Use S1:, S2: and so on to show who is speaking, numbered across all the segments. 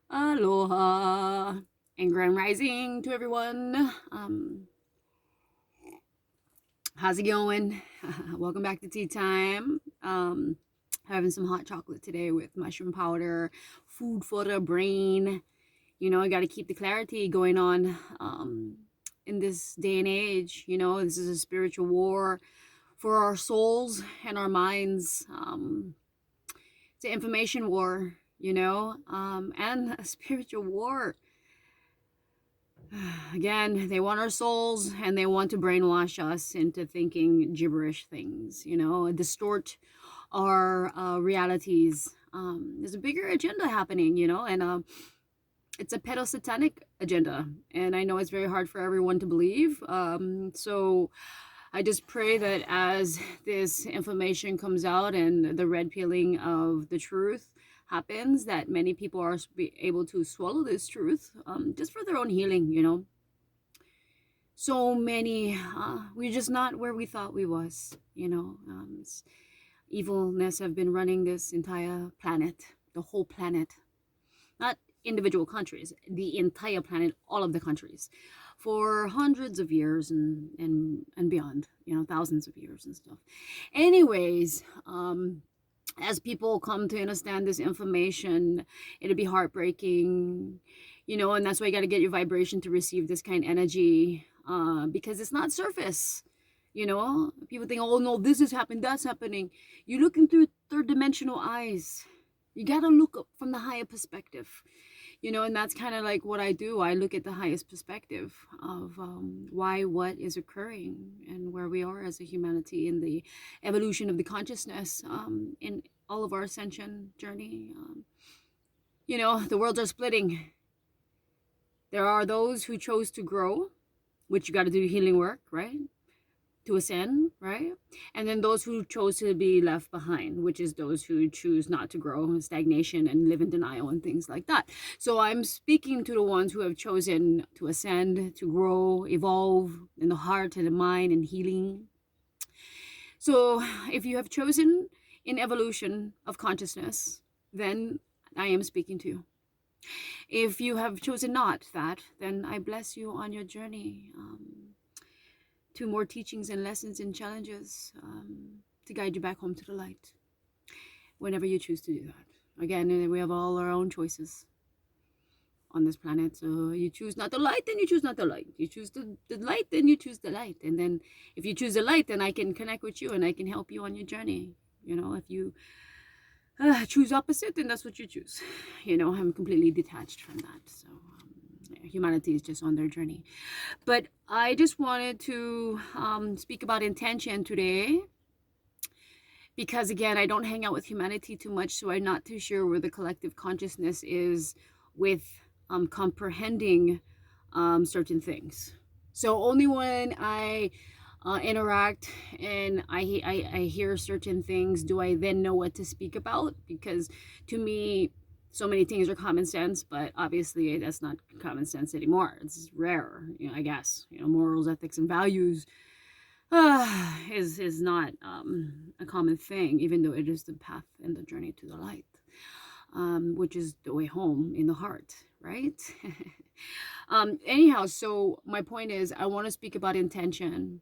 S1: Aloha and grand rising to everyone. How's it going? Welcome back to tea time. Having some hot chocolate today with mushroom powder, food for the brain. You know, I got to keep the clarity going on in this day and age. You know, this is a spiritual war for our souls and our minds. It's an information war, you know, and a spiritual war. Again, they want our souls and they want to brainwash us into thinking gibberish things, you know, distort our realities. There's a bigger agenda happening, you know, and it's a pedo-satanic agenda. And I know it's very hard for everyone to believe. So I just pray that as this information comes out and the red peeling of the truth happens, that many people are able to swallow this truth just for their own healing, you know. So many, we're just not where we thought we was, you know. Evilness have been running this entire planet, the whole planet, not individual countries, the entire planet, all of the countries, for hundreds of years and beyond, you know, thousands of years and stuff. Anyways, as people come to understand this information, it'll be heartbreaking, you know, and that's why you got to get your vibration to receive this kind of energy, because it's not surface. You know, people think, oh no, this is happening, that's happening. You're looking through third dimensional eyes. You got to look up from the higher perspective, you know, and that's kind of like what I do. I look at the highest perspective of why what is occurring and where we are as a humanity in the evolution of the consciousness, in all of our ascension journey. You know, the worlds are splitting. There are those who chose to grow, which you got to do healing work, right? To ascend, right? And then those who chose to be left behind, which is those who choose not to grow, stagnation, and live in denial and things like that. So I'm speaking to the ones who have chosen to ascend, to grow, evolve in the heart and the mind and healing. So if you have chosen in evolution of consciousness, then I am speaking to you. If you have chosen not that, then I bless you on your journey to more teachings and lessons and challenges to guide you back home to the light whenever you choose to do that. Again, we have all our own choices on this planet. So you choose not the light, then you choose not the light. You choose the light, then you choose the light. And then if you choose the light, then I can connect with you and I can help you on your journey. You know, if you choose opposite, then that's what you choose. You know, I'm completely detached from that. So humanity is just on their journey. But I just wanted to speak about intention today, because again, I don't hang out with humanity too much, so I'm not too sure where the collective consciousness is with comprehending certain things. So only when I interact and I hear certain things do I then know what to speak about, because to me so many things are common sense, but obviously that's not common sense anymore. It's rare, you know, I guess. You know, morals, ethics, and values is not a common thing, even though it is the path and the journey to the light, which is the way home in the heart, right? Anyhow, so my point is I want to speak about intention,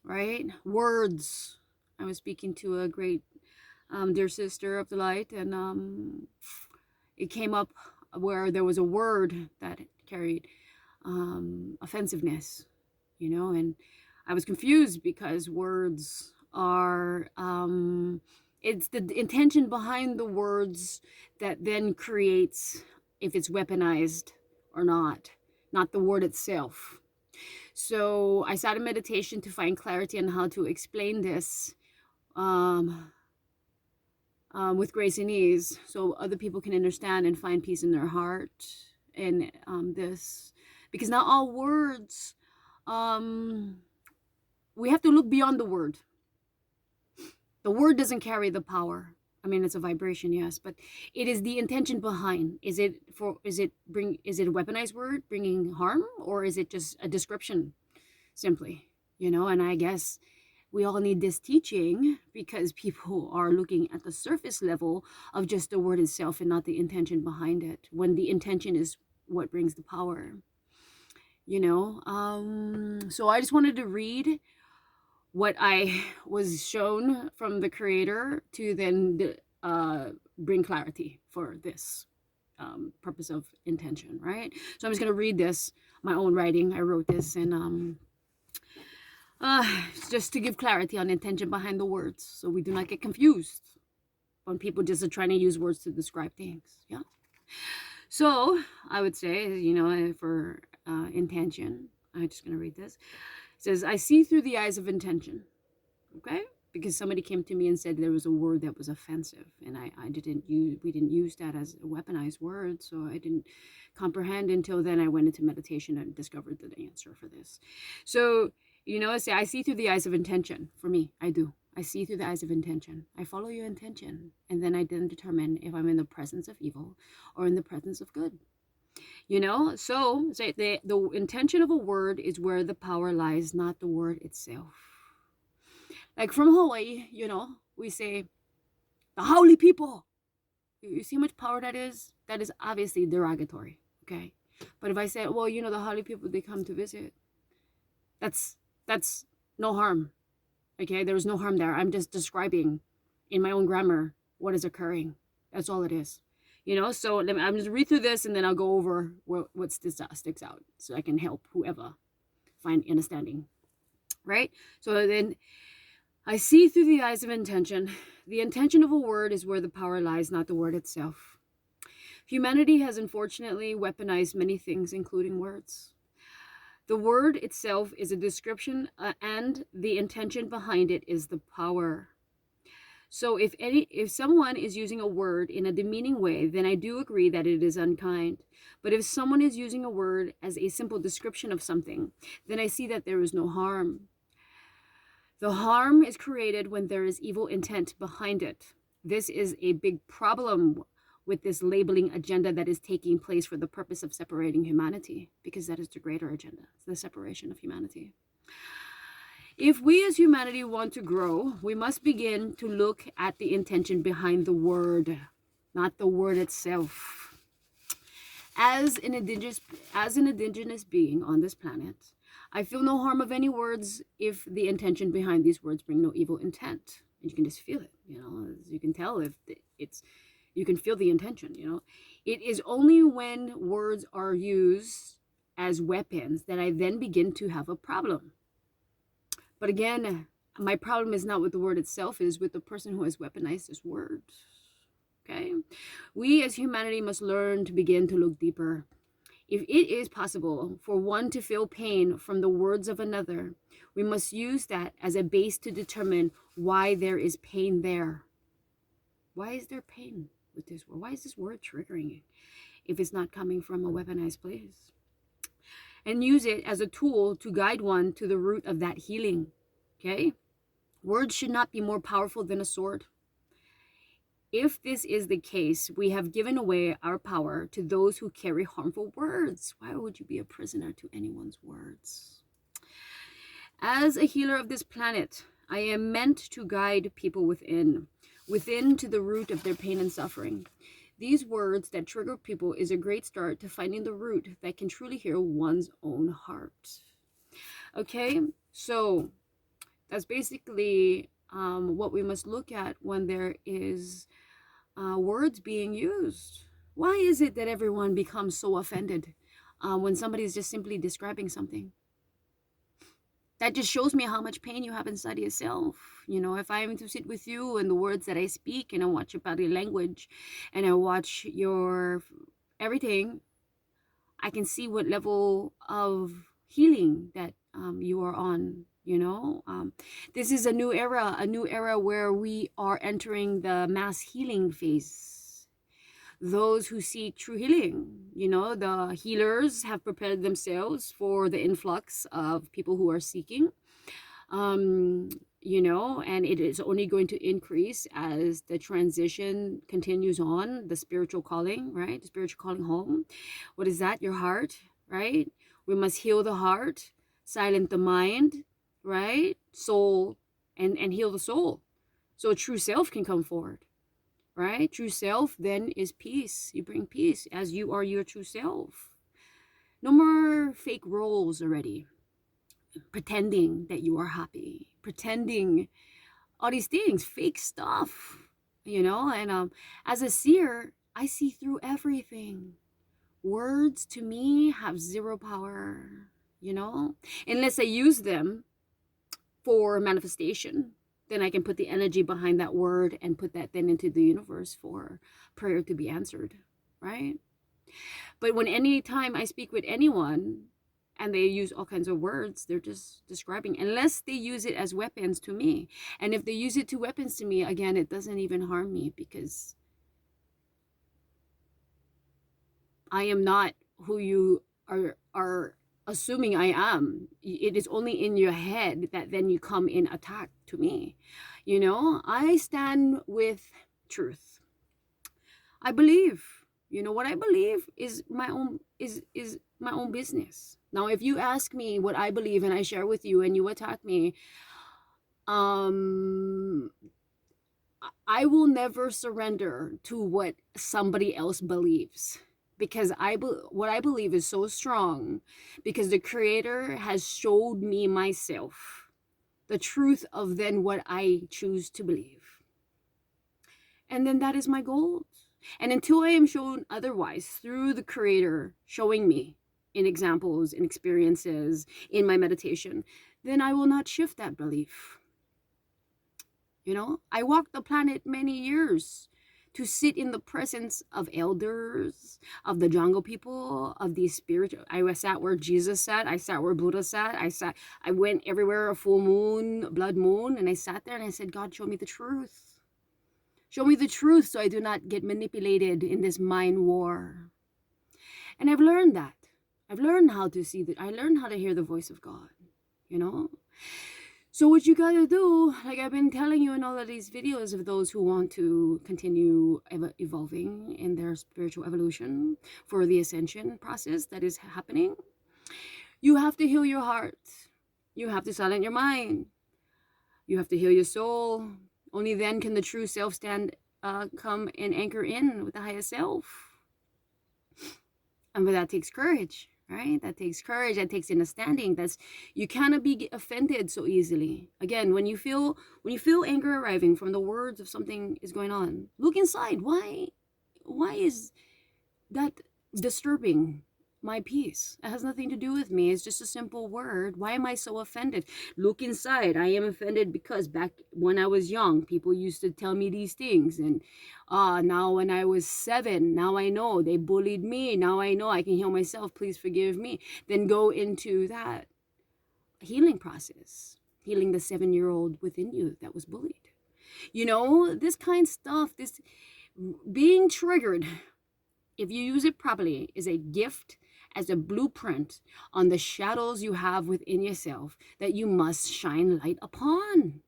S1: right? Words. I was speaking to a great dear sister of the light, and it came up where there was a word that carried offensiveness, you know, and I was confused because words are it's the intention behind the words that then creates if it's weaponized or not the word itself. So I sat in meditation to find clarity on how to explain this with grace and ease, so other people can understand and find peace in their heart. And this, because not all words, we have to look beyond the word. The word doesn't carry the power. I mean, it's a vibration, yes, but it is the intention behind. Is it a weaponized word bringing harm, or is it just a description simply, you know? And I guess We all need this teaching because people are looking at the surface level of just the word itself and not the intention behind it, when the intention is what brings the power. So I just wanted to read what I was shown from the creator to then bring clarity for this purpose of intention, right? So I'm just going to read this, my own writing. I wrote this, and just to give clarity on the intention behind the words, so we do not get confused when people just are trying to use words to describe things. Yeah. So I would say, for intention, I'm just going to read this. It says, I see through the eyes of intention. Okay? Because somebody came to me and said there was a word that was offensive, and we didn't use that as a weaponized word, so I didn't comprehend until then. I went into meditation and discovered the answer for this. So, I see through the eyes of intention. For me, I do. I see through the eyes of intention. I follow your intention, and then I then determine if I'm in the presence of evil or in the presence of good. So say the intention of a word is where the power lies, not the word itself. Like from Hawaii, we say, the haole people. You see how much power that is? That is obviously derogatory, okay? But if I say, well, the haole people, they come to visit, that's no harm, okay? There's no harm there. I'm just describing in my own grammar what is occurring. That's all it is. So I'm just read through this, and then I'll go over what sticks out, so I can help whoever find understanding, right? So then I see through the eyes of intention. The intention of a word is where the power lies, not the word itself. Humanity has unfortunately weaponized many things, including words. The word itself is a description, and the intention behind it is the power. So if someone is using a word in a demeaning way, then I do agree that it is unkind. But if someone is using a word as a simple description of something, then I see that there is no harm. The harm is created when there is evil intent behind it. This is a big problem with this labeling agenda that is taking place for the purpose of separating humanity, because that is the greater agenda, the separation of humanity. If we as humanity want to grow, we must begin to look at the intention behind the word, not the word itself. As an indigenous being on this planet, I feel no harm of any words if the intention behind these words bring no evil intent. And you can just feel it, you can tell if you can feel the intention, It is only when words are used as weapons that I then begin to have a problem. But again, my problem is not with the word itself, it is with the person who has weaponized this word. Okay? We as humanity must learn to begin to look deeper. If it is possible for one to feel pain from the words of another, we must use that as a base to determine why there is pain there. Why is there pain with this word? Why is this word triggering if it's not coming from a weaponized place? And use it as a tool to guide one to the root of that healing. Okay? Words should not be more powerful than a sword. If this is the case, we have given away our power to those who carry harmful words. Why would you be a prisoner to anyone's words? As a healer of this planet, I am meant to guide people within to the root of their pain and suffering. These words that trigger people is a great start to finding the root that can truly heal one's own heart. Okay, so that's basically what we must look at when there is words being used. Why is it that everyone becomes so offended when somebody is just simply describing something? That just shows me how much pain you have inside yourself. If I am to sit with you and the words that I speak, and I watch your body language, and I watch your everything, I can see what level of healing that you are on. This is a new era where we are entering the mass healing phase. Those who seek true healing, the healers have prepared themselves for the influx of people who are seeking, and it is only going to increase as the transition continues on, the spiritual calling, right? The spiritual calling home. What is that? Your heart, right? We must heal the heart, silent the mind, right? Soul, and heal the soul. So true self can come forward, right? True self then is peace. You bring peace as you are your true self. No more fake roles already. Pretending that you are happy. Pretending all these things, fake stuff, and as a seer, I see through everything. Words to me have zero power, unless I use them for manifestation. Then I can put the energy behind that word and put that then into the universe for prayer to be answered, right? But when any time I speak with anyone and they use all kinds of words, they're just describing, unless they use it as weapons to me. And if they use it to weapons to me, again, it doesn't even harm me, because I am not who you are assuming I am. It is only in your head that then you come in attack to me. I stand with truth. I believe. What I believe is my own is my own business. Now, if you ask me what I believe and I share with you and you attack me, I will never surrender to what somebody else believes, because what I believe is so strong, because the Creator has showed me myself, the truth of then what I choose to believe. And then that is my goal. And until I am shown otherwise through the Creator showing me in examples, in experiences, in my meditation, then I will not shift that belief. I walked the planet many years to sit in the presence of elders, of the jungle people, of these spiritual. I sat where Jesus sat. I sat where Buddha sat. I went everywhere, a full moon, blood moon, and I sat there and I said, God, show me the truth. Show me the truth so I do not get manipulated in this mind war. And I've learned that. I've learned how to see that. I learned how to hear the voice of God, So what you gotta do, like I've been telling you in all of these videos of those who want to continue evolving in their spiritual evolution for the ascension process that is happening, you have to heal your heart. You have to silence your mind. You have to heal your soul. Only then can the true self come and anchor in with the highest self. And that takes courage, right? That takes courage. That takes understanding. You cannot be offended so easily. Again, when you feel anger arriving from the words of something is going on, look inside. Why is that disturbing my peace? It has nothing to do with me. It's just a simple word. Why am I so offended? Look inside. I am offended because back when I was young, people used to tell me these things. And now when I was 7, now I know they bullied me. Now I know I can heal myself. Please forgive me. Then go into that healing process, healing the 7-year-old within you that was bullied. This kind of stuff, this being triggered, if you use it properly, is a gift, as a blueprint on the shadows you have within yourself that you must shine light upon.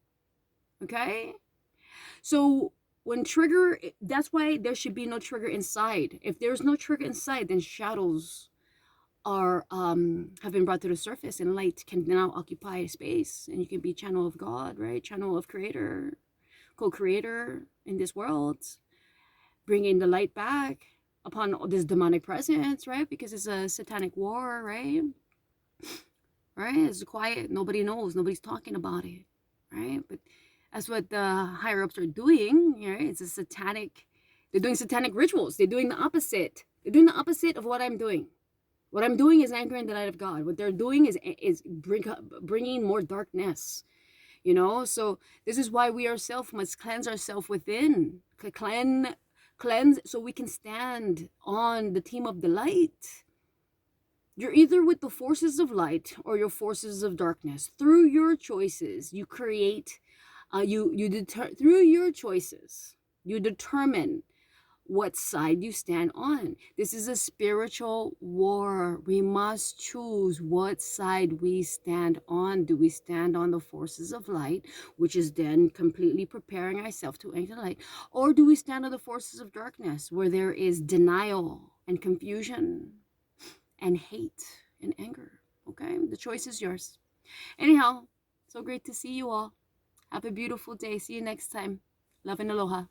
S1: Okay? So when trigger, that's why there should be no trigger inside. If there's no trigger inside, then shadows are have been brought to the surface, and light can now occupy space, and you can be channel of God, right? Channel of Creator, co-creator in this world, bringing the light back upon this demonic presence, right? Because it's a satanic war, right? Right? It's quiet. Nobody knows. Nobody's talking about it, right? But that's what the higher ups are doing, right? It's a satanic. They're doing satanic rituals. They're doing the opposite. They're doing the opposite of what I'm doing. What I'm doing is anchoring the light of God. What they're doing is bringing more darkness. So this is why we ourselves must cleanse ourselves within. Cleanse so we can stand on the team of the light. You're either with the forces of light or your forces of darkness. Through your choices, you create, through your choices, you determine what side you stand on. This is a spiritual war. We must choose what side we stand on. Do we stand on the forces of light, which is then completely preparing ourselves to enter light, or do we stand on the forces of darkness, where there is denial and confusion and hate and anger? Okay, the choice is yours. Anyhow, so great to see you all. Have a beautiful day. See you next time. Love and aloha.